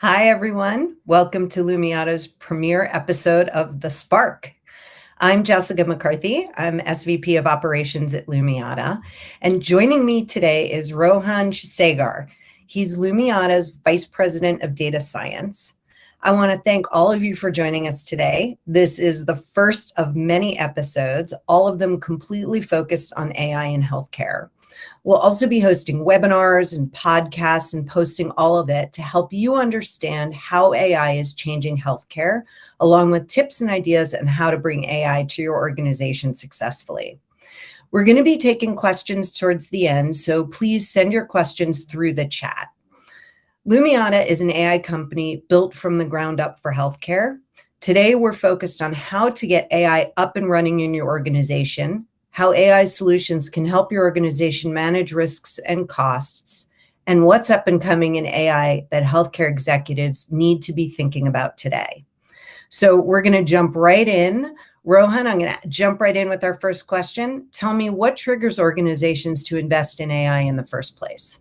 Hi, everyone. Welcome to Lumiata's premiere episode of The Spark. I'm Jessica McCarthy. I'm SVP of Operations at Lumiata. And joining me today is Rohun Kshirsagar. He's Lumiata's Vice President of Data Science. I want to thank all of you for joining us today. This is the first of many episodes, all of them completely focused on AI in healthcare. We'll also be hosting webinars and podcasts and posting all of it to help you understand how AI is changing healthcare, along with tips and ideas on how to bring AI to your organization successfully. We're going to be taking questions towards the end, so please send your questions through the chat. Lumiata is an AI company built from the ground up for healthcare. Today, we're focused on how to get AI up and running in your organization, how AI solutions can help your organization manage risks and costs, and what's up and coming in AI that healthcare executives need to be thinking about today. So we're going to jump right in. Rohun, I'm going to jump right in with our first question. Tell me what triggers organizations to invest in AI in the first place?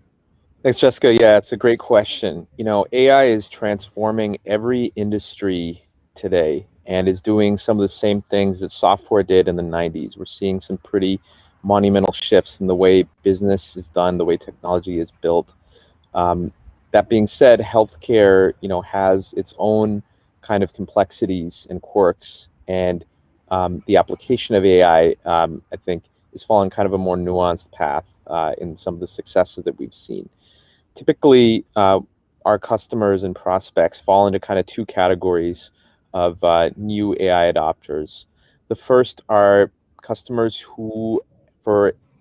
Thanks, Jessica. Yeah, it's a great question. AI is transforming every industry today and is doing some of the same things that software did in the 90s. We're seeing some pretty monumental shifts in the way business is done, the way technology is built. That being said, healthcare, has its own kind of complexities and quirks, and the application of AI, I think, is following kind of a more nuanced path in some of the successes that we've seen. Typically, our customers and prospects fall into kind of two categories of new AI adopters. The first are customers who,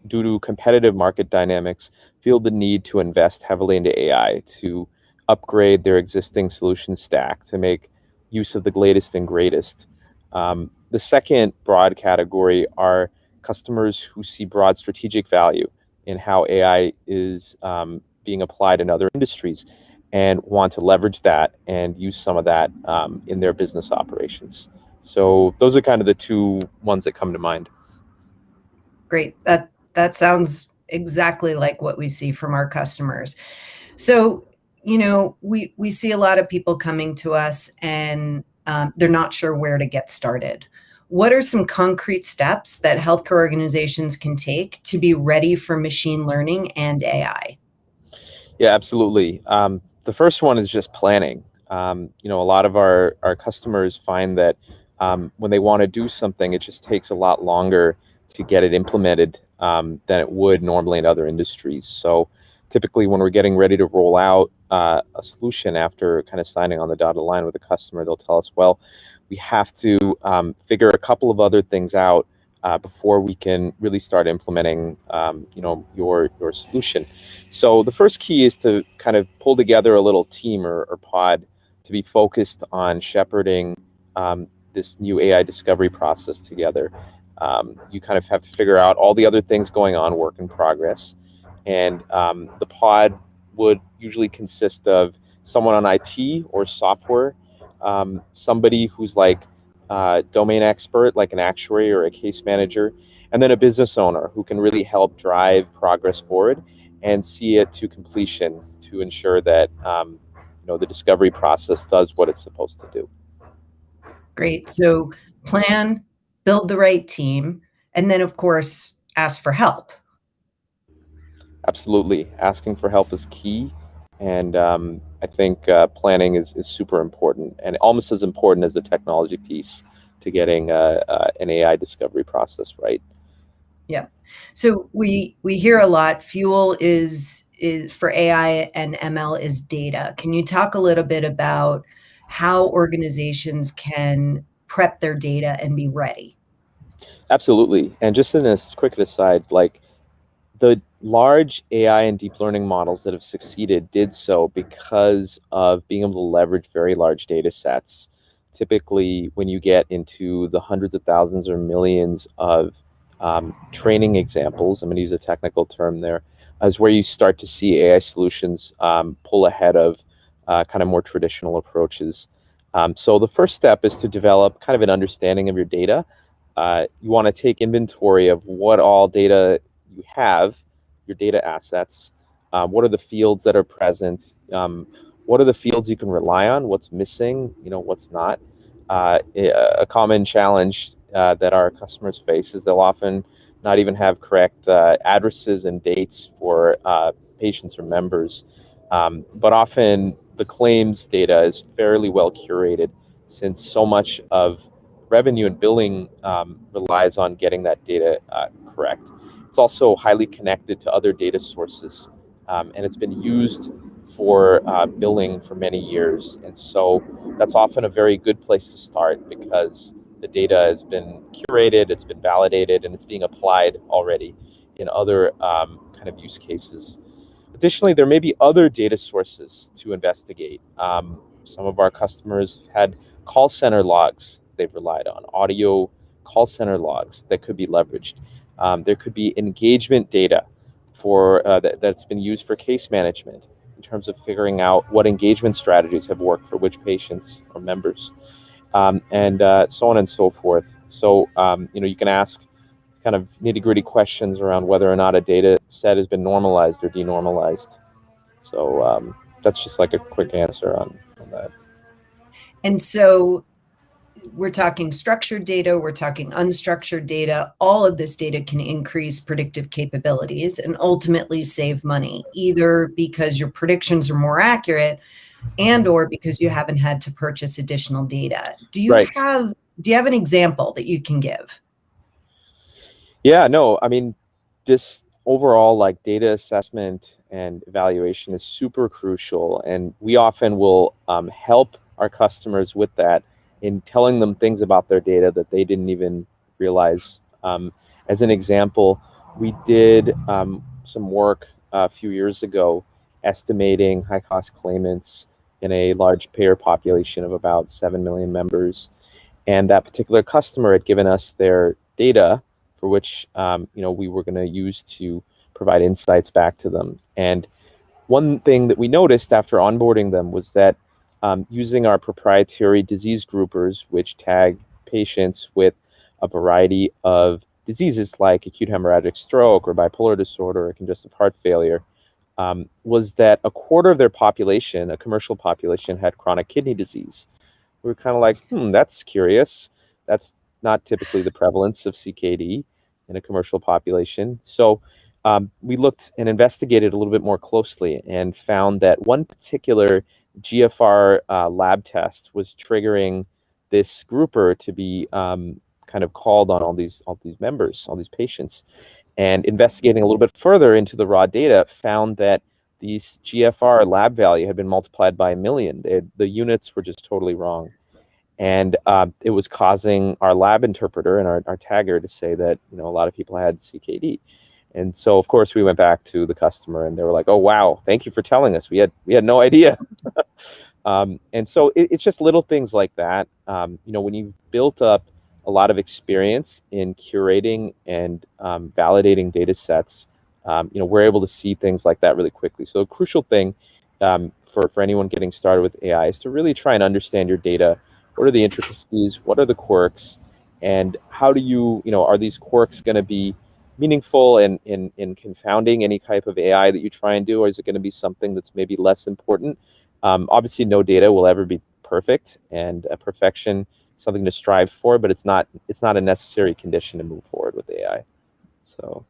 due to competitive market dynamics, feel the need to invest heavily into AI to upgrade their existing solution stack to make use of the latest and greatest. The second broad category are customers who see broad strategic value in how AI is being applied in other industries and want to leverage that and use some of that in their business operations. So those are kind of the two ones that come to mind. Great. That sounds exactly like what we see from our customers. So, we see a lot of people coming to us and they're not sure where to get started. What are some concrete steps that healthcare organizations can take to be ready for machine learning and AI? Yeah, absolutely. The first one is just planning. A lot of our customers find that when they want to do something, it just takes a lot longer to get it implemented than it would normally in other industries. So typically when we're getting ready to roll out a solution after kind of signing on the dotted line with a customer, they'll tell us, well, we have to figure a couple of other things out before we can really start implementing your solution. So the first key is to kind of pull together a little team or pod to be focused on shepherding this new AI discovery process together. You kind of have to figure out all the other things going on, work in progress. And the pod would usually consist of someone on IT or software, somebody who's like domain expert, like an actuary or a case manager, and then a business owner who can really help drive progress forward and see it to completion to ensure that the discovery process does what it's supposed to do. Great. So plan, build the right team, and then, of course, ask for help. Absolutely. Asking for help is key. And I think planning is super important and almost as important as the technology piece to getting an AI discovery process right. Yeah. So we hear a lot, fuel is for AI and ML is data. Can you talk a little bit about how organizations can prep their data and be ready? Absolutely. And just in a quick aside, like the large AI and deep learning models that have succeeded did so because of being able to leverage very large data sets. Typically, when you get into the hundreds of thousands or millions of training examples, I'm going to use a technical term there, is where you start to see AI solutions pull ahead of kind of more traditional approaches. So the first step is to develop kind of an understanding of your data. You want to take inventory of what all data you have, your data assets, what are the fields that are present, what are the fields you can rely on, what's missing, what's not. A common challenge that our customers face is they'll often not even have correct addresses and dates for patients or members. But often the claims data is fairly well curated, since so much of revenue and billing relies on getting that data correct. It's also highly connected to other data sources, and it's been used for billing for many years. And so that's often a very good place to start, because the data has been curated, it's been validated, and it's being applied already in other kind of use cases. Additionally, there may be other data sources to investigate. Some of our customers had call center logs they've relied on, audio call center logs that could be leveraged. There could be engagement data for that's been used for case management in terms of figuring out what engagement strategies have worked for which patients or members, and so on and so forth. So you can ask kind of nitty-gritty questions around whether or not a data set has been normalized or denormalized. So that's just like a quick answer on that. And so we're talking structured data, we're talking unstructured data. All of this data can increase predictive capabilities and ultimately save money, either because your predictions are more accurate and or because you haven't had to purchase additional data. Do you have an example that you can give? Yeah, no, I mean, this overall like data assessment and evaluation is super crucial, and we often will help our customers with that in telling them things about their data that they didn't even realize. As an example, we did some work a few years ago estimating high-cost claimants in a large payer population of about 7 million members. And that particular customer had given us their data, for which we were going to use to provide insights back to them. And one thing that we noticed after onboarding them was that using our proprietary disease groupers, which tag patients with a variety of diseases like acute hemorrhagic stroke or bipolar disorder or congestive heart failure, was that a quarter of their population, a commercial population, had chronic kidney disease. We were kind of like, that's curious. That's not typically the prevalence of CKD in a commercial population. So we looked and investigated a little bit more closely and found that one particular GFR lab test was triggering this grouper to be kind of called on all these members, all these patients. And investigating a little bit further into the raw data, found that these GFR lab value had been multiplied by 1 million. The units were just totally wrong. And it was causing our lab interpreter and our tagger to say that a lot of people had CKD. And so, of course, we went back to the customer and they were like, "Oh, wow, thank you for telling us. We had no idea." And so it's just little things like that. When you've built up a lot of experience in curating and validating data sets, we're able to see things like that really quickly. So a crucial thing for anyone getting started with AI is to really try and understand your data. What are the intricacies? What are the quirks? And how do you are these quirks going to be meaningful in confounding any type of AI that you try and do, or is it going to be something that's maybe less important? Obviously, no data will ever be perfect, and perfection is something to strive for, but it's not a necessary condition to move forward with AI. So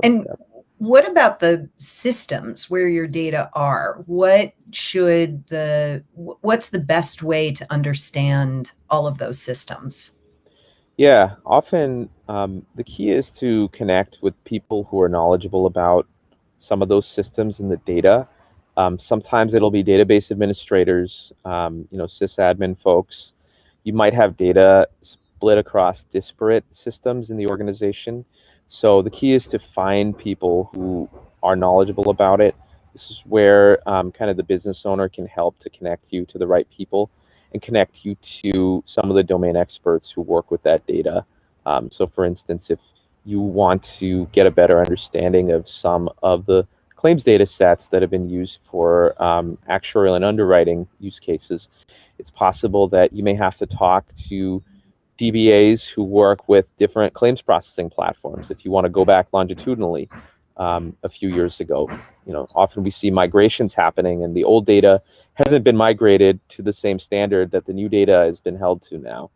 and yeah. What about the systems where your data are? What's the best way to understand all of those systems? Yeah, often the key is to connect with people who are knowledgeable about some of those systems and the data. Sometimes it'll be database administrators, sysadmin folks. You might have data split across disparate systems in the organization. So the key is to find people who are knowledgeable about it. This is where kind of the business owner can help to connect you to the right people and connect you to some of the domain experts who work with that data. So for instance, if you want to get a better understanding of some of the claims data sets that have been used for actuarial and underwriting use cases, it's possible that you may have to talk to DBAs who work with different claims processing platforms if you want to go back longitudinally. a few years ago. Often we see migrations happening, and the old data hasn't been migrated to the same standard that the new data has been held to now.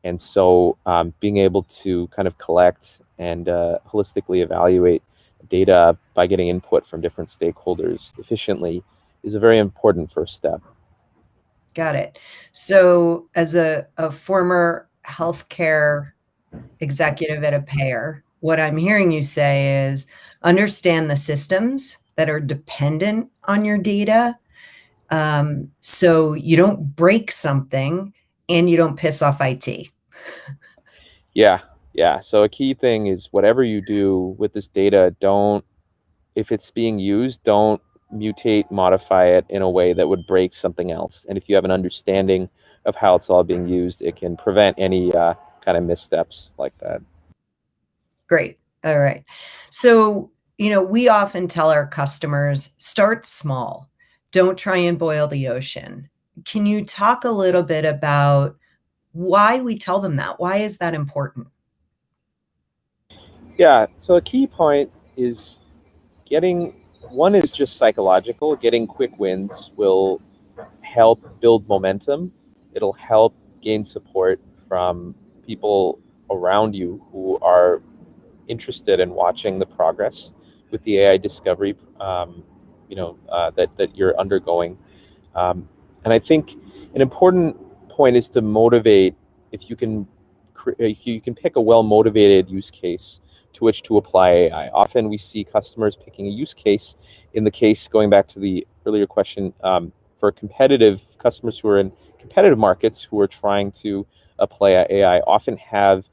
And so being able to kind of collect and holistically evaluate data by getting input from different stakeholders efficiently is a very important first step. Got it. So as a former healthcare executive at a payer, what I'm hearing you say is understand the systems that are dependent on your data, so you don't break something and you don't piss off IT. Yeah. So a key thing is whatever you do with this data, if it's being used, don't mutate, modify it in a way that would break something else. And if you have an understanding of how it's all being used, it can prevent any kind of missteps like that. Great. All right. So, we often tell our customers, start small. Don't try and boil the ocean. Can you talk a little bit about why we tell them that? Why is that important? Yeah. So a key point is one is just psychological. Getting quick wins will help build momentum. It'll help gain support from people around you who are interested in watching the progress with the AI discovery, that you're undergoing. And I think an important point is to motivate. If you can pick a well-motivated use case to which to apply AI. Often we see customers picking a use case. In the case, going back to the earlier question, for competitive customers who are in competitive markets who are trying to apply AI, often have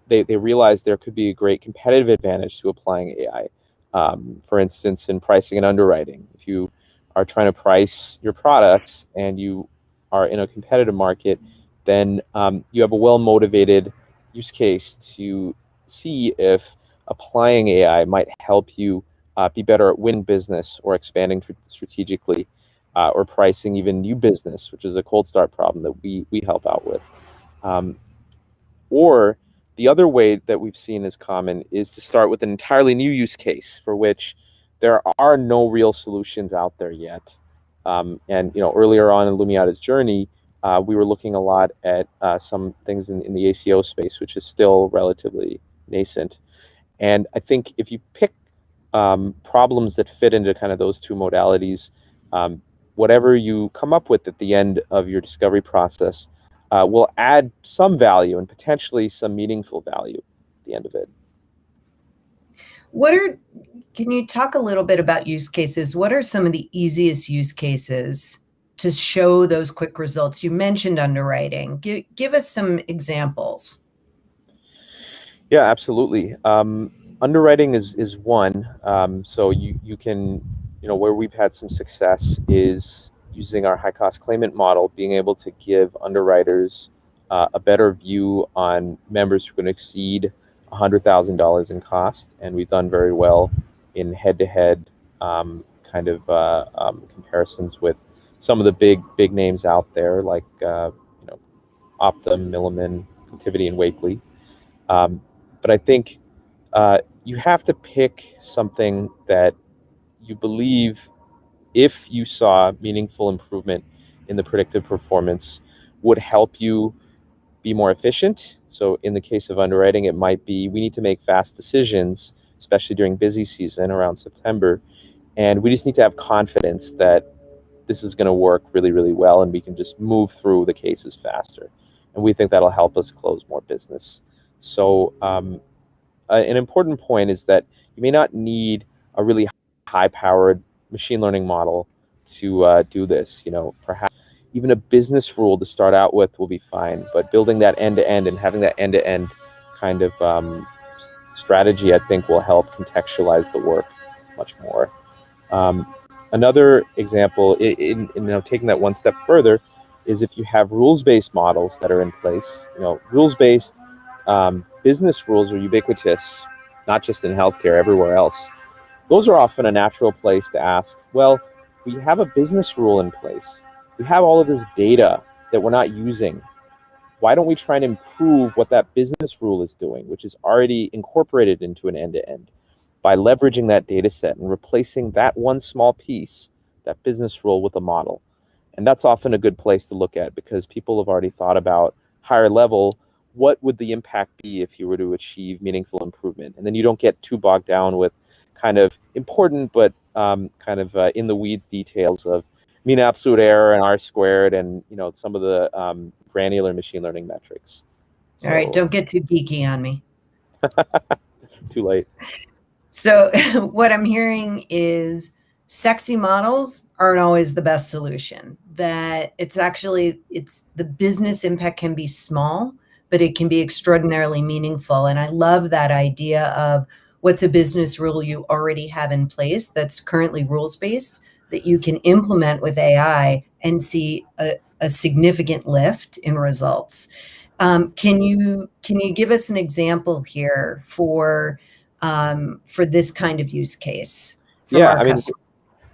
they realize there could be a great competitive advantage to applying AI. For instance, in pricing and underwriting, if you are trying to price your products and you are in a competitive market, then you have a well-motivated use case to see if applying AI might help you be better at winning business or expanding strategically, or pricing even new business, which is a cold start problem that we help out with. Or the other way that we've seen is common is to start with an entirely new use case for which there are no real solutions out there yet. And earlier on in Lumiata's journey, we were looking a lot at some things in the ACO space, which is still relatively nascent. And I think if you pick problems that fit into kind of those two modalities, whatever you come up with at the end of your discovery process will add some value and potentially some meaningful value at the end of it. Can you talk a little bit about use cases? What are some of the easiest use cases to show those quick results? You mentioned underwriting. Give us some examples. Yeah, absolutely. Underwriting is one. So you can, where we've had some success is using our high cost claimant model, being able to give underwriters a better view on members who can exceed $100,000 in cost, and we've done very well in head-to-head comparisons with some of the big names out there, like Optum, Milliman, Cotiviti, and Wakely. But I think you have to pick something that you believe, if you saw meaningful improvement in the predictive performance, would help you be more efficient. So in the case of underwriting, it might be we need to make fast decisions, especially during busy season around September. And we just need to have confidence that this is going to work really, really well, and we can just move through the cases faster. And we think that'll help us close more business. So an important point is that you may not need a really high-powered machine learning model to do this. Perhaps even a business rule to start out with will be fine. But building that end-to-end and having that end-to-end kind of strategy, I think, will help contextualize the work much more. Another example, in taking that one step further, is if you have rules-based models that are in place. Rules-based business rules are ubiquitous, not just in healthcare, everywhere else. Those are often a natural place to ask, well, we have a business rule in place. We have all of this data that we're not using. Why don't we try and improve what that business rule is doing, which is already incorporated into an end-to-end? by leveraging that data set and replacing that one small piece, that business rule, with a model. And that's often a good place to look at, because people have already thought about higher level, what would the impact be if you were to achieve meaningful improvement? And then you don't get too bogged down with kind of important but in the weeds details of mean absolute error and R squared and some of the granular machine learning metrics. All right, So don't get too geeky on me. too late. So what I'm hearing is sexy models aren't always the best solution. That it's the business impact can be small, but it can be extraordinarily meaningful. And I love that idea of what's a business rule you already have in place that's currently rules-based that you can implement with AI and see a significant lift in results. Can you give us an example here for this kind of use case from Yeah, our I mean, customer?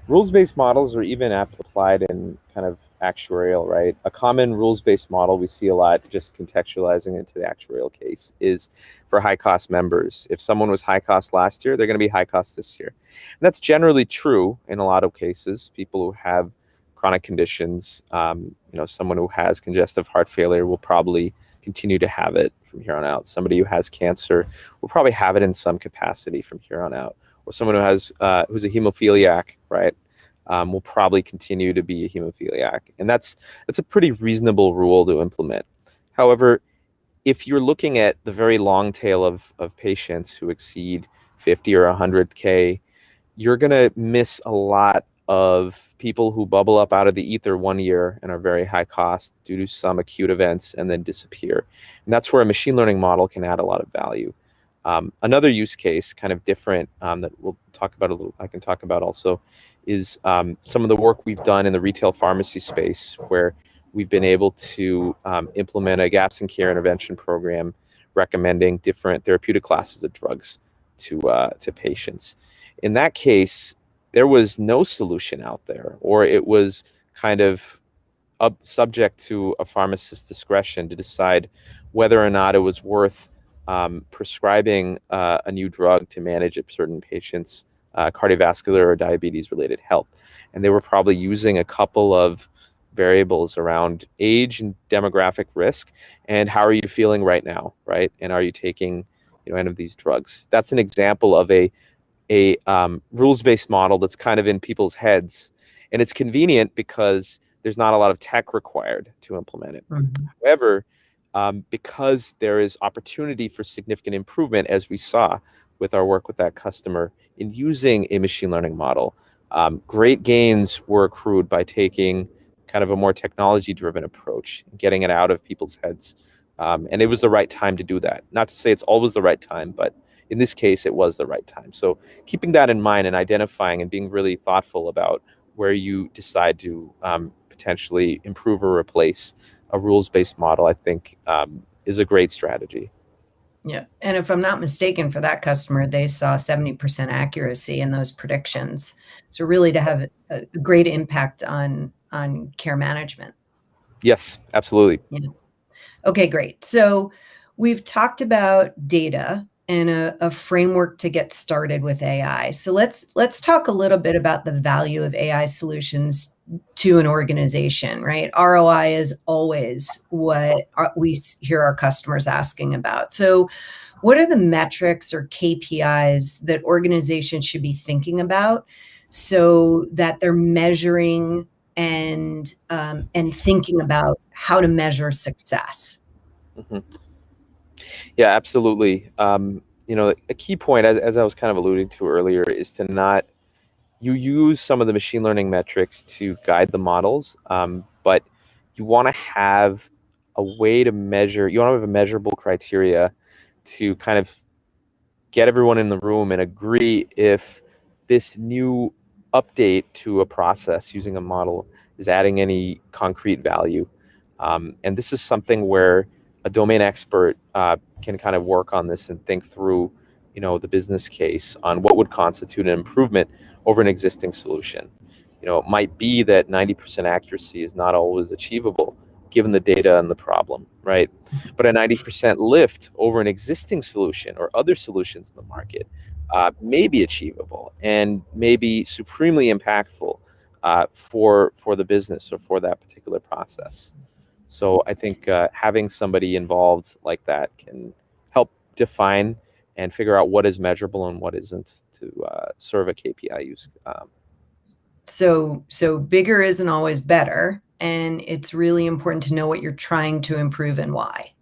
rules-based models are even applied in kind of actuarial, right? A common rules-based model we see a lot, just contextualizing into the actuarial case, is for high-cost members. If someone was high cost last year, they're going to be high cost this year. And that's generally true in a lot of cases. People who have chronic conditions, someone who has congestive heart failure will probably continue to have it from here on out. Somebody who has cancer will probably have it in some capacity from here on out. Or someone who has who's a hemophiliac, right, will probably continue to be a hemophiliac, and that's a pretty reasonable rule to implement. However, if you're looking at the very long tail of patients who exceed 50 or 100K, you're going to miss a lot of people who bubble up out of the ether one year and are very high cost due to some acute events and then disappear. And that's where a machine learning model can add a lot of value. Another use case, kind of different, that we'll talk about a little, I can talk about also, is some of the work we've done in the retail pharmacy space, where we've been able to implement a gaps in care intervention program recommending different therapeutic classes of drugs to patients. In that case, there was no solution out there, or it was kind of subject to a pharmacist's discretion to decide whether or not it was worth prescribing a new drug to manage a certain patient's cardiovascular or diabetes-related health. And they were probably using a couple of variables around age and demographic risk, and how are you feeling right now, right? And are you taking any of these drugs? That's an example of a rules-based model that's kind of in people's heads, and it's convenient because there's not a lot of tech required to implement it. Mm-hmm. However, because there is opportunity for significant improvement, as we saw with our work with that customer in using a machine learning model, great gains were accrued by taking kind of a more technology-driven approach, getting it out of people's heads. And it was the right time to do that. Not to say it's always the right time, but in this case, it was the right time. So keeping that in mind and identifying and being really thoughtful about where you decide to potentially improve or replace a rules-based model, I think, is a great strategy. Yeah. And if I'm not mistaken, for that customer, they saw 70% accuracy in those predictions. So really to have a great impact on care management. Yes, absolutely. Yeah. Okay, great. So we've talked about data and a framework to get started with AI. So let's talk a little bit about the value of AI solutions to an organization, right? ROI is always what we hear our customers asking about. So what are the metrics or KPIs that organizations should be thinking about so that they're measuring and thinking about how to measure success? Mm-hmm. Yeah, absolutely. A key point, as I was kind of alluding to earlier, is to not, you use some of the machine learning metrics to guide the models, but you want to have a way to measure, you want to have a measurable criteria to kind of get everyone in the room and agree if this new update to a process using a model is adding any concrete value. And this is something where a domain expert can kind of work on this and think through, the business case on what would constitute an improvement over an existing solution. It might be that 90% accuracy is not always achievable given the data and the problem, right? But a 90% lift over an existing solution or other solutions in the market may be achievable and may be supremely impactful for the business or for that particular process. So I think having somebody involved like that can help define and figure out what is measurable and what isn't to serve a KPI use. So bigger isn't always better, and it's really important to know what you're trying to improve and why.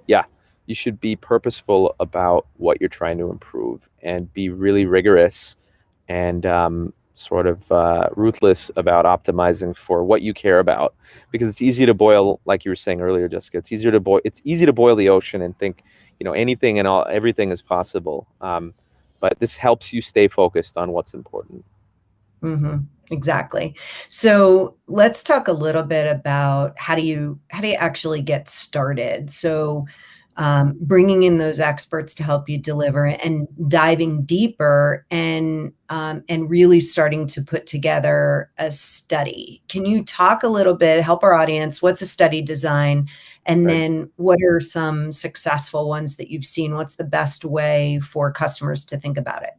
Yeah, you should be purposeful about what you're trying to improve and be really rigorous and sort of ruthless about optimizing for what you care about, because it's easy to boil, like you were saying earlier, Jessica. It's easier to boil. It's easy to boil the ocean and think, anything and everything is possible. But this helps you stay focused on what's important. Mm-hmm. Exactly. So let's talk a little bit about how do you actually get started. So bringing in those experts to help you deliver and diving deeper and really starting to put together a study. Can you talk a little bit, help our audience? What's a study design? And Right. then what are some successful ones that you've seen? What's the best way for customers to think about it?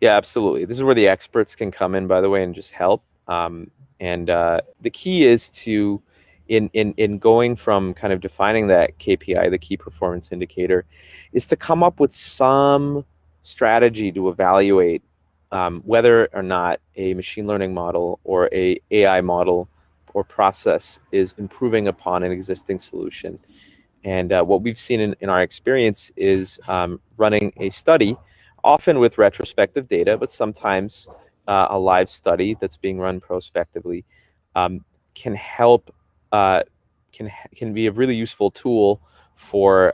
Yeah, absolutely. This is where the experts can come in, by the way, and just help. And the key is to, in going from kind of defining that KPI, the key performance indicator, is to come up with some strategy to evaluate whether or not a machine learning model or a AI model or process is improving upon an existing solution. And what we've seen in our experience is running a study, often with retrospective data, but sometimes a live study that's being run prospectively, can help, uh, can be a really useful tool for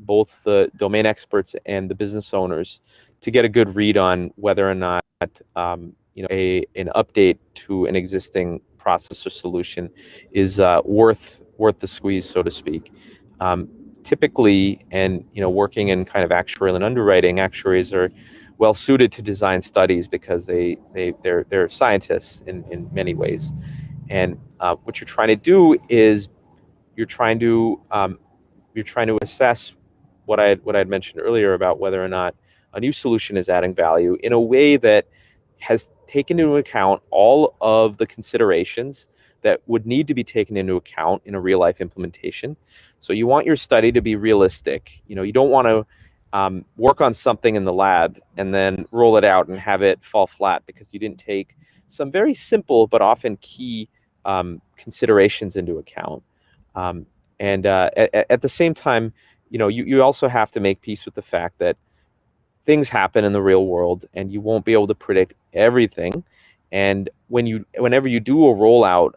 both the domain experts and the business owners to get a good read on whether or not an update to an existing process or solution is worth the squeeze, so to speak. Um, Typically, and working in kind of actuarial and underwriting, actuaries are well suited to design studies because they're scientists in many ways. And what you're trying to do is you're trying to assess what I'd mentioned earlier about whether or not a new solution is adding value in a way that has taken into account all of the considerations that would need to be taken into account in a real life implementation. So you want your study to be realistic. You don't want to work on something in the lab and then roll it out and have it fall flat because you didn't take some very simple but often key considerations into account. And at the same time, you also have to make peace with the fact that things happen in the real world and you won't be able to predict everything. And whenever you do a rollout,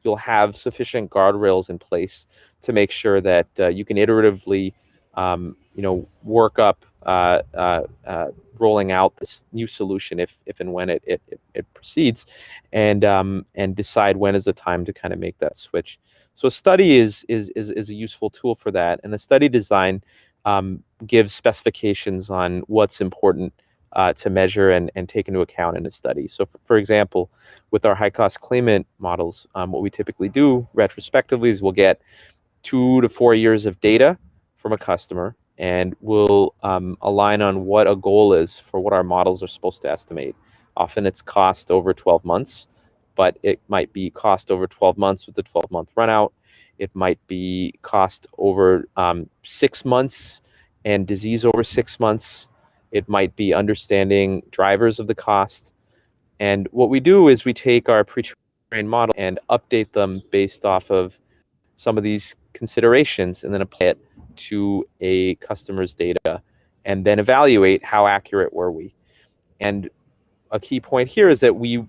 you'll have sufficient guardrails in place to make sure that you can iteratively, work up rolling out this new solution if and when it proceeds, and decide when is the time to kind of make that switch. So a study is a useful tool for that, and a study design gives specifications on what's important to measure and take into account in a study. So, for example, with our high-cost claimant models, what we typically do retrospectively is we'll get 2 to 4 years of data from a customer, and we'll align on what a goal is for what our models are supposed to estimate. Often it's cost over 12 months, but it might be cost over 12 months with the 12-month runout. It might be cost over 6 months and disease over 6 months. It might be understanding drivers of the cost. And what we do is we take our pre-trained model and update them based off of some of these considerations and then apply it to a customer's data and then evaluate how accurate were we. And a key point here is that we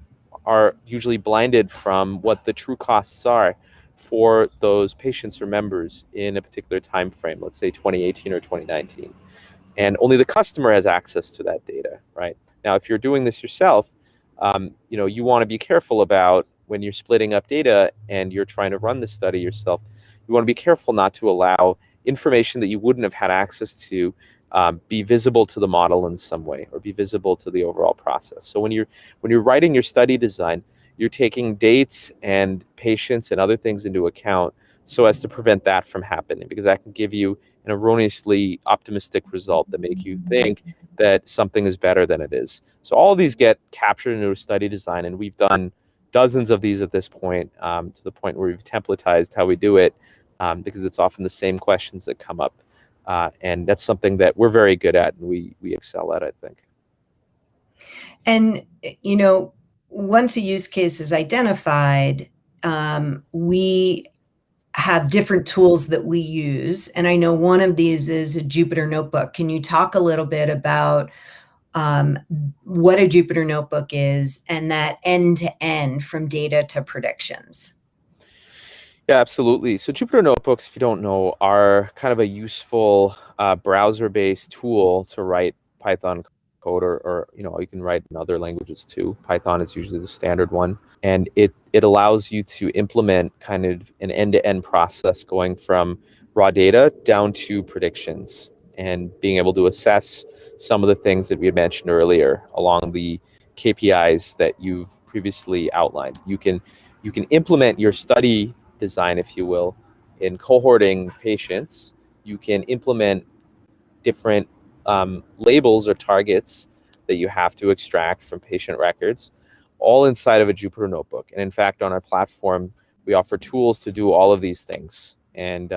are usually blinded from what the true costs are for those patients or members in a particular time frame, let's say 2018 or 2019. And only the customer has access to that data, right? Now, if you're doing this yourself, you want to be careful about when you're splitting up data and you're trying to run the study yourself. You want to be careful not to allow information that you wouldn't have had access to be visible to the model in some way or be visible to the overall process. So when you're writing your study design, you're taking dates and patients and other things into account so as to prevent that from happening, because that can give you an erroneously optimistic result that make you think that something is better than it is. So all of these get captured into a study design, and we've done dozens of these at this point, to the point where we've templatized how we do it, because it's often the same questions that come up. And that's something that we're very good at and we excel at, I think. And, once a use case is identified, we have different tools that we use. And I know one of these is a Jupyter Notebook. Can you talk a little bit about what a Jupyter Notebook is and that end-to-end from data to predictions? Yeah, absolutely. So Jupyter Notebooks, if you don't know, are kind of a useful browser-based tool to write Python code, or you can write in other languages too. Python is usually the standard one, and it allows you to implement kind of an end-to-end process going from raw data down to predictions, and being able to assess some of the things that we had mentioned earlier along the KPIs that you've previously outlined. You can implement your study design, if you will, in cohorting patients. You can implement different labels or targets that you have to extract from patient records, all inside of a Jupyter Notebook. And in fact, on our platform, we offer tools to do all of these things. And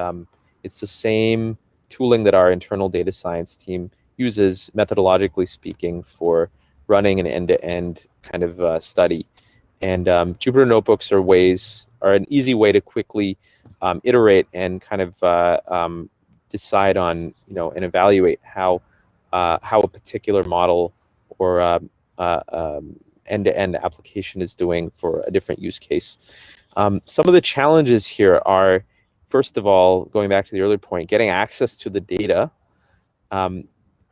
it's the same tooling that our internal data science team uses, methodologically speaking, for running an end-to-end kind of study. And Jupyter Notebooks are an easy way to quickly iterate and kind of decide on, and evaluate how a particular model or end-to-end application is doing for a different use case. Some of the challenges here are, first of all, going back to the earlier point, getting access to the data,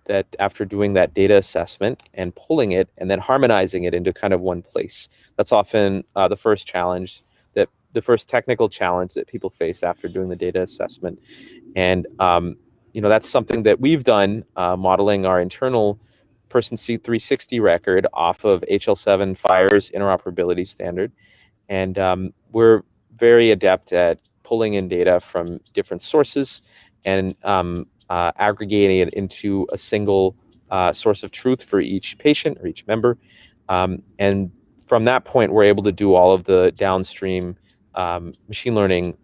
that after doing that data assessment and pulling it and then harmonizing it into kind of one place. That's often the first challenge, the first technical challenge that people face after doing the data assessment. And that's something that we've done, modeling our internal Person C360 record off of HL7 FHIR's interoperability standard. And we're very adept at pulling in data from different sources and aggregating it into a single source of truth for each patient or each member. And from that point, we're able to do all of the downstream machine learning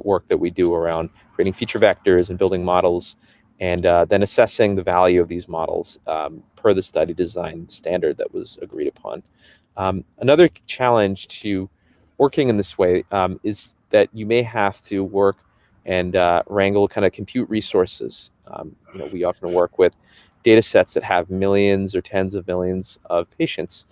work that we do around creating feature vectors and building models, and then assessing the value of these models per the study design standard that was agreed upon. Another challenge to working in this way is that you may have to work and wrangle kind of compute resources. We often work with data sets that have millions or tens of millions of patients,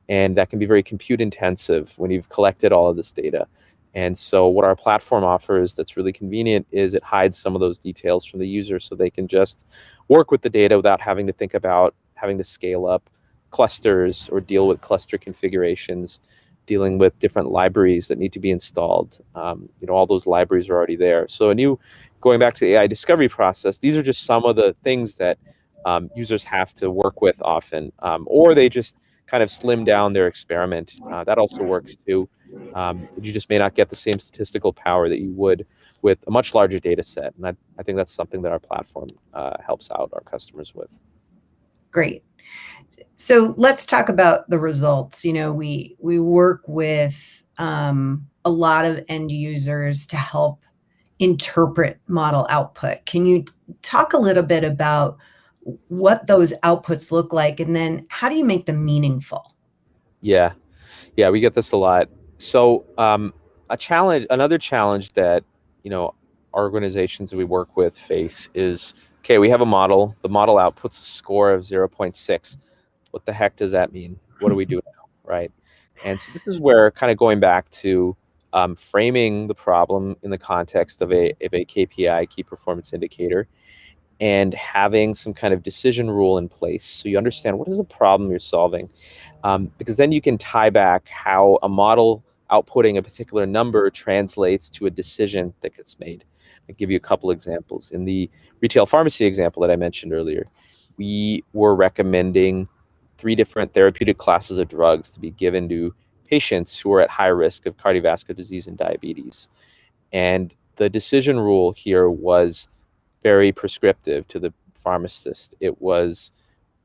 and that can be very compute intensive when you've collected all of this data. And so what our platform offers that's really convenient is it hides some of those details from the user, so they can just work with the data without having to think about having to scale up clusters or deal with cluster configurations, dealing with different libraries that need to be installed. All those libraries are already there. So going back to the AI discovery process, these are just some of the things that users have to work with often, or they just kind of slim down their experiment. That also works too. You just may not get the same statistical power that you would with a much larger data set. And I think that's something that our platform helps out our customers with. Great. So let's talk about the results. We work with a lot of end users to help interpret model output. Can you talk a little bit about what those outputs look like, and then how do you make them meaningful? Yeah, we get this a lot. So another challenge that organizations that we work with face is, okay, we have a model. The model outputs a score of 0.6. What the heck does that mean? What do we do now, right? And so this is where, kind of going back to framing the problem in the context of a KPI, key performance indicator, and having some kind of decision rule in place, so you understand what is the problem you're solving, because then you can tie back how a model outputting a particular number translates to a decision that gets made. I'll give you a couple examples. In the retail pharmacy example that I mentioned earlier, we were recommending 3 different therapeutic classes of drugs to be given to patients who are at high risk of cardiovascular disease and diabetes. And the decision rule here was very prescriptive to the pharmacist. It was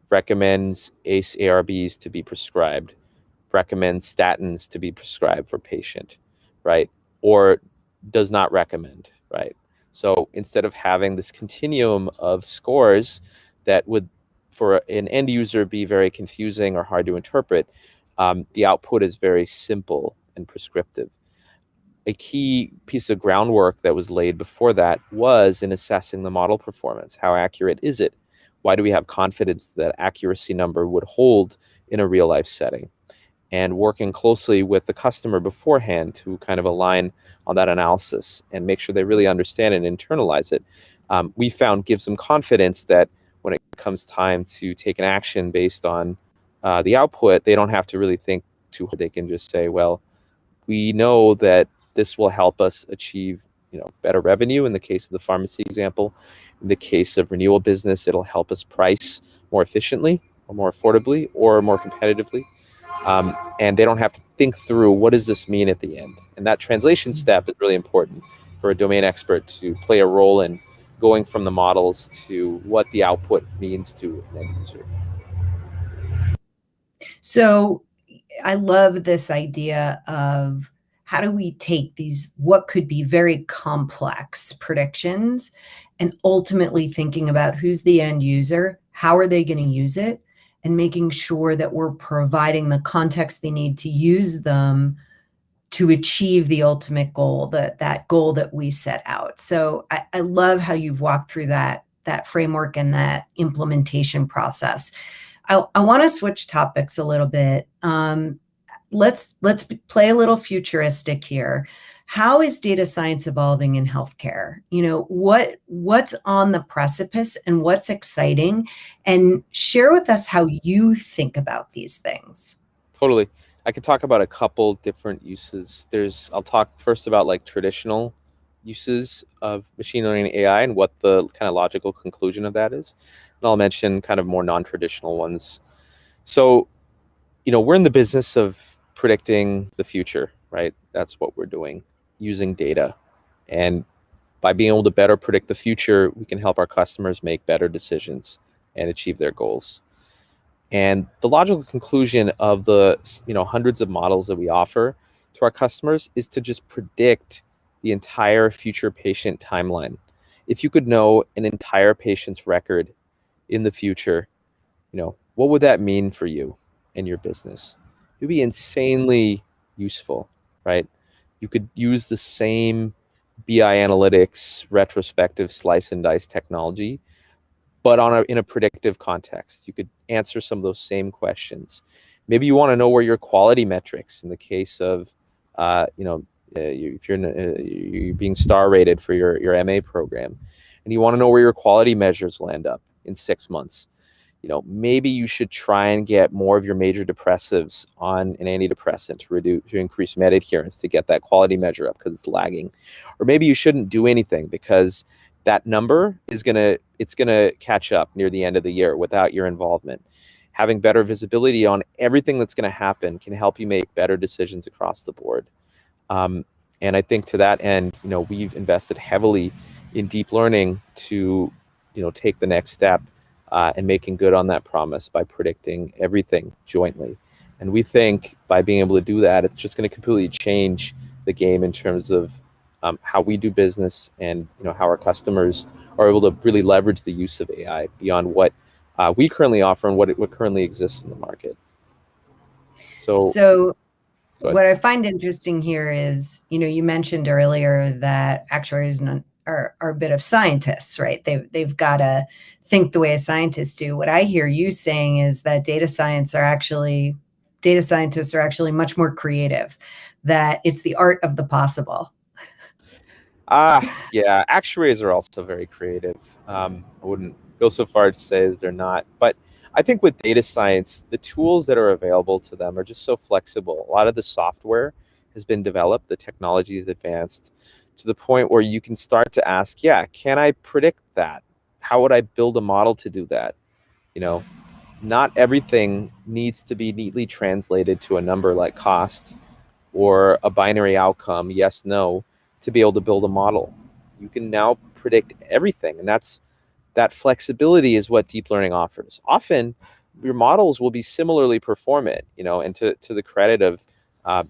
recommends ACE ARBs to be prescribed, recommends statins to be prescribed for patient, right? Or does not recommend, right? So instead of having this continuum of scores that would, for an end user, be very confusing or hard to interpret, the output is very simple and prescriptive. A key piece of groundwork that was laid before that was in assessing the model performance. How accurate is it? Why do we have confidence that accuracy number would hold in a real life setting? And working closely with the customer beforehand to kind of align on that analysis and make sure they really understand and internalize it, we found gives them confidence that when it comes time to take an action based on the output, they don't have to really think too hard. They can just say, well, we know that this will help us achieve, better revenue in the case of the pharmacy example. In the case of renewal business, it'll help us price more efficiently or more affordably or more competitively. And they don't have to think through what does this mean at the end. And that translation step is really important for a domain expert to play a role in going from the models to what the output means to an end user. So I love this idea of how do we take these, what could be very complex predictions, and ultimately thinking about who's the end user, how are they going to use it, and making sure that we're providing the context they need to use them to achieve the ultimate goal, that goal that we set out. So I love how you've walked through that framework and that implementation process. I want to switch topics a little bit. Let's play a little futuristic here. How is data science evolving in healthcare? What's on the precipice and what's exciting? And share with us how you think about these things. Totally. I could talk about a couple different uses. I'll talk first about like traditional uses of machine learning and AI and what the kind of logical conclusion of that is. And I'll mention kind of more non-traditional ones. So, we're in the business of predicting the future, right? That's what we're doing using data. And by being able to better predict the future, we can help our customers make better decisions and achieve their goals. And the logical conclusion of the hundreds of models that we offer to our customers is to just predict the entire future patient timeline. If you could know an entire patient's record in the future, what would that mean for you and your business? It would be insanely useful, right? You could use the same BI analytics, retrospective slice and dice technology, but in a predictive context. You could answer some of those same questions. Maybe you want to know where your quality metrics, in the case of, if you're being star rated for your MA program, and you want to know where your quality measures land up in 6 months. Maybe you should try and get more of your major depressives on an antidepressant to increase med adherence to get that quality measure up because it's lagging. Or maybe you shouldn't do anything because that number is gonna catch up near the end of the year without your involvement. Having better visibility on everything that's going to happen can help you make better decisions across the board. And I think to that end, we've invested heavily in deep learning to, take the next step and making good on that promise by predicting everything jointly. And we think by being able to do that, it's just going to completely change the game in terms of how we do business and how our customers are able to really leverage the use of AI beyond what we currently offer and what currently exists in the market. So what I find interesting here is, you mentioned earlier that actuaries are a bit of scientists, right? They've got to think the way a scientist do. What I hear you saying is that data scientists are actually much more creative, that it's the art of the possible. Yeah, actuaries are also very creative. I wouldn't go so far to say as they're not, but I think with data science, the tools that are available to them are just so flexible. A lot of the software has been developed, the technology is advanced to the point where you can start to ask, can I predict that? How would I build a model to do that? Not everything needs to be neatly translated to a number like cost or a binary outcome, yes, no, to be able to build a model. You can now predict everything, and that flexibility is what deep learning offers. Often, your models will be similarly performant, and to the credit of a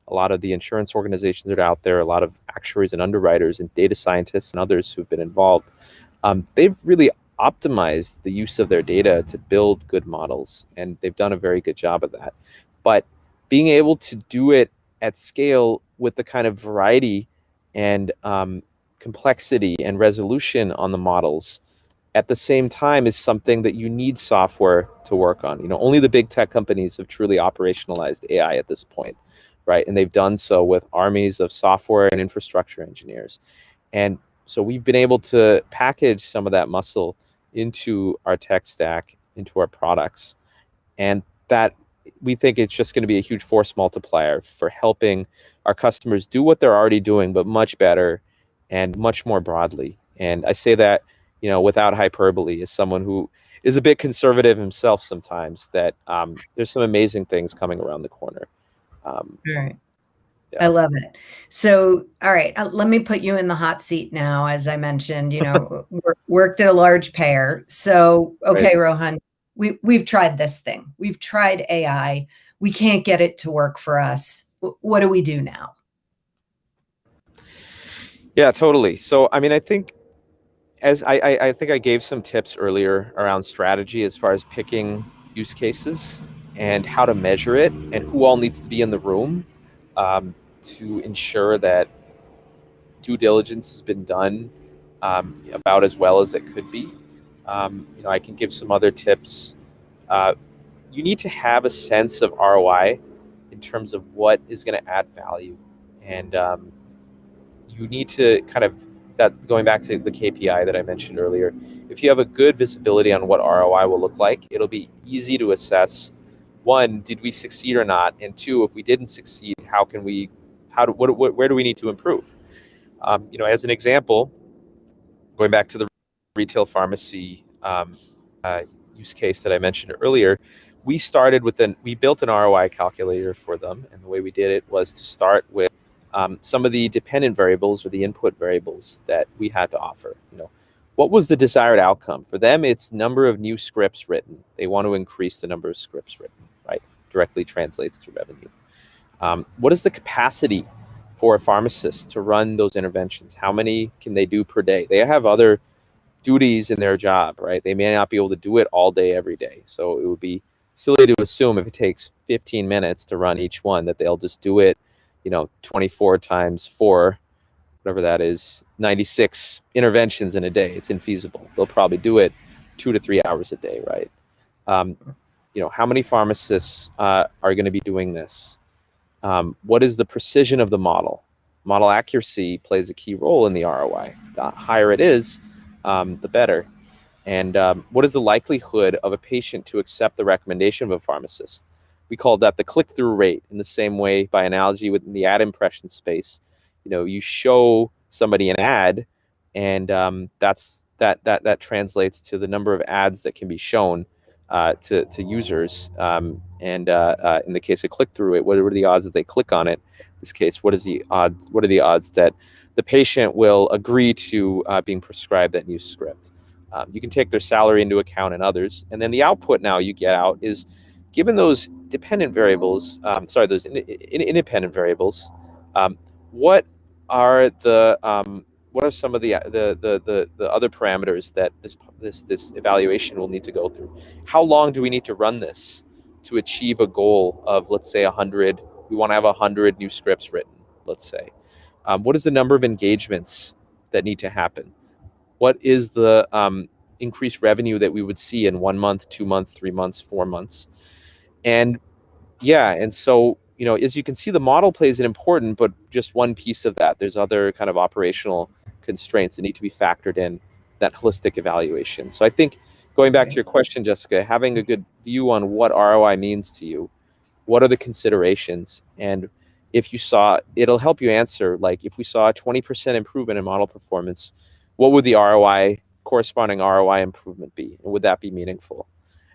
lot of the insurance organizations that are out there, a lot of actuaries and underwriters and data scientists and others who've been involved, they've really optimized the use of their data to build good models, and they've done a very good job of that. But being able to do it at scale with the kind of variety and complexity and resolution on the models at the same time is something that you need software to work on. Only the big tech companies have truly operationalized AI at this point, right? And they've done so with armies of software and infrastructure engineers. And so we've been able to package some of that muscle into our tech stack, into our products, and that we think it's just going to be a huge force multiplier for helping our customers do what they're already doing, but much better and much more broadly. And I say that, without hyperbole, as someone who is a bit conservative himself sometimes, that there's some amazing things coming around the corner. All right. I Yeah. love it. So, all right, let me put you in the hot seat now. As I mentioned, worked at a large payer. So, Right. okay, Rohan, we've tried this thing. We've tried AI. We can't get it to work for us. What do we do now? Yeah, totally. So, I mean, I think as I think I gave some tips earlier around strategy as far as picking use cases and how to measure it and who all needs to be in the room to ensure that due diligence has been done about as well as it could be. I can give some other tips. You need to have a sense of ROI in terms of what is going to add value, and you need to kind of, that going back to the KPI that I mentioned earlier, if you have a good visibility on what ROI will look like, it'll be easy to assess, one, did we succeed or not, and two, if we didn't succeed, where do we need to improve? As an example, going back to the retail pharmacy uh, use case that I mentioned earlier, we built an ROI calculator for them, and the way we did it was to start with some of the dependent variables or the input variables that we had to offer. What was the desired outcome for them? It's number of new scripts written. They want to increase the number of scripts written, right? Directly translates to revenue. What is the capacity for a pharmacist to run those interventions? How many can they do per day? They have other duties in their job, right? They may not be able to do it all day, every day. So it would be silly to assume if it takes 15 minutes to run each one that they'll just do it, 24 times 4, whatever that is, 96 interventions in a day. It's infeasible. They'll probably do it 2 to 3 hours a day, right? How many pharmacists are going to be doing this? What is the precision of the model? Model accuracy plays a key role in the ROI. The higher it is, the better. And what is the likelihood of a patient to accept the recommendation of a pharmacist? We call that the click-through rate, in the same way, by analogy, within the ad impression space. You show somebody an ad, and that translates to the number of ads that can be shown to users. And in the case of click-through rate, what are the odds that they click on it? In this case, what are the odds that the patient will agree to being prescribed that new script? You can take their salary into account and others. And then the output now you get out is, given those dependent variables, those independent variables, what are some of the other parameters that this evaluation will need to go through? How long do we need to run this to achieve a goal of, let's say, 100? We want to have 100 new scripts written, let's say. What is the number of engagements that need to happen? What is the increased revenue that we would see in 1 month, 2 months, 3 months, 4 months? And so, as you can see, the model plays an important, but just one piece of that. There's other kind of operational constraints that need to be factored in that holistic evaluation. So I think, going back to your question, Jessica, having a good view on what ROI means to you, what are the considerations, and if you saw, it'll help you answer, like, if we saw a 20% improvement in model performance, what would the corresponding ROI improvement be? And would that be meaningful?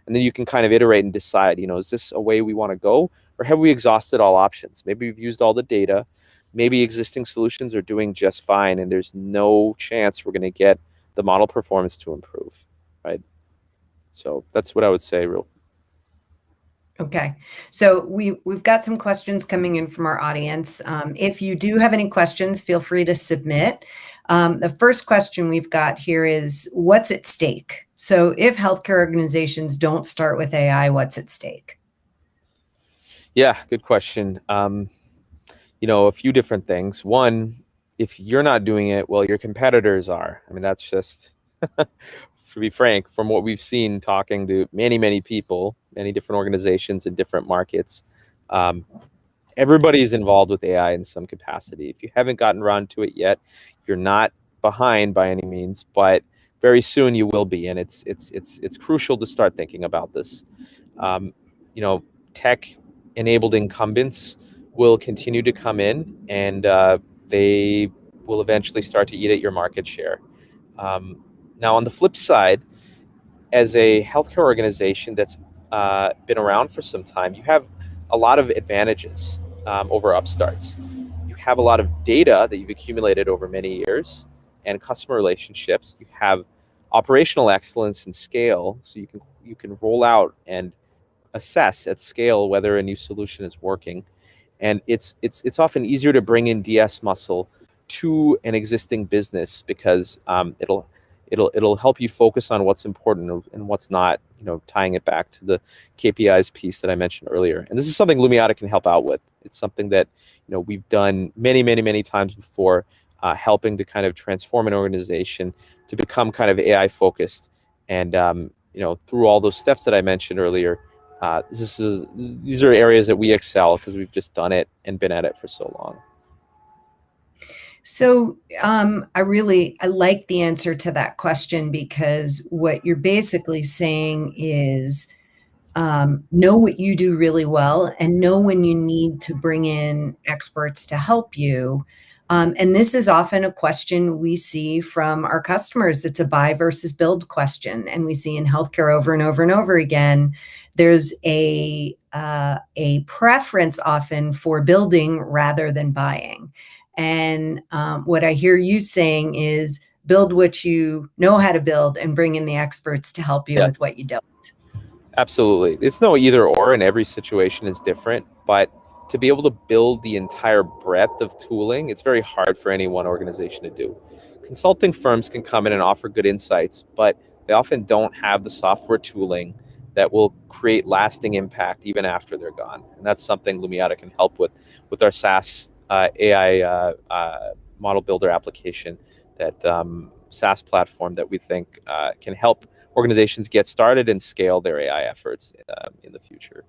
And then you can kind of iterate and decide, is this a way we want to go, or have we exhausted all options? Maybe we've used all the data. maybe existing solutions are doing just fine, and there's no chance we're going to get the model performance to improve, right? So that's what I would say. Okay, so we've got some questions coming in from our audience. If you do have any questions, feel free to submit. The first question we've got here is, what's at stake? So if healthcare organizations don't start with AI, what's at stake? Yeah, good question. A few different things. One, if you're not doing it, well, your competitors are. I mean, that's just, to be frank, from what we've seen talking to many, many people, many different organizations in different markets, everybody's involved with AI in some capacity. If you haven't gotten around to it yet, you're not behind by any means, but very soon you will be, and it's crucial to start thinking about this. Tech-enabled incumbents will continue to come in, and they will eventually start to eat at your market share. Now, on the flip side, as a healthcare organization that's been around for some time, you have a lot of advantages over upstarts. You have a lot of data that you've accumulated over many years and customer relationships. You have operational excellence and scale, so you can roll out and assess at scale whether a new solution is working. And it's often easier to bring in DS muscle to an existing business because it'll help you focus on what's important and what's not, tying it back to the KPIs piece that I mentioned earlier. And this is something Lumiata can help out with. It's something that we've done many, many, many times before, helping to kind of transform an organization to become kind of AI focused. And through all those steps that I mentioned earlier, these are areas that we excel because we've just done it and been at it for so long. So I like the answer to that question, because what you're basically saying is know what you do really well and know when you need to bring in experts to help you. And this is often a question we see from our customers. It's a buy versus build question. And we see in healthcare over and over and over again, there's a preference often for building rather than buying. And what I hear you saying is build what you know how to build and bring in the experts to help you with what you don't. Absolutely. It's no either or, and every situation is different. But to be able to build the entire breadth of tooling, it's very hard for any one organization to do. Consulting firms can come in and offer good insights, but they often don't have the software tooling that will create lasting impact even after they're gone. And that's something Lumiata can help with our SaaS AI model builder application, that SaaS platform that we think can help organizations get started and scale their AI efforts in the future.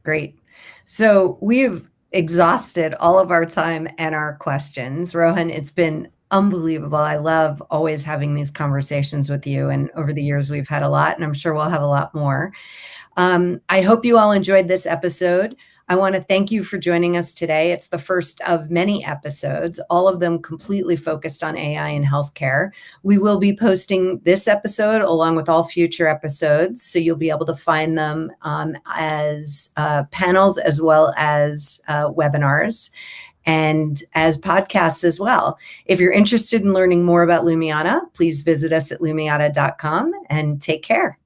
Great. So we've exhausted all of our time and our questions. Rohun, it's been unbelievable. I love always having these conversations with you. And over the years, we've had a lot, and I'm sure we'll have a lot more. I hope you all enjoyed this episode. I want to thank you for joining us today. It's the first of many episodes, all of them completely focused on AI in healthcare. We will be posting this episode along with all future episodes, so you'll be able to find them as panels as well as webinars, and as podcasts as well. If you're interested in learning more about Lumiata, please visit us at lumiata.com and take care.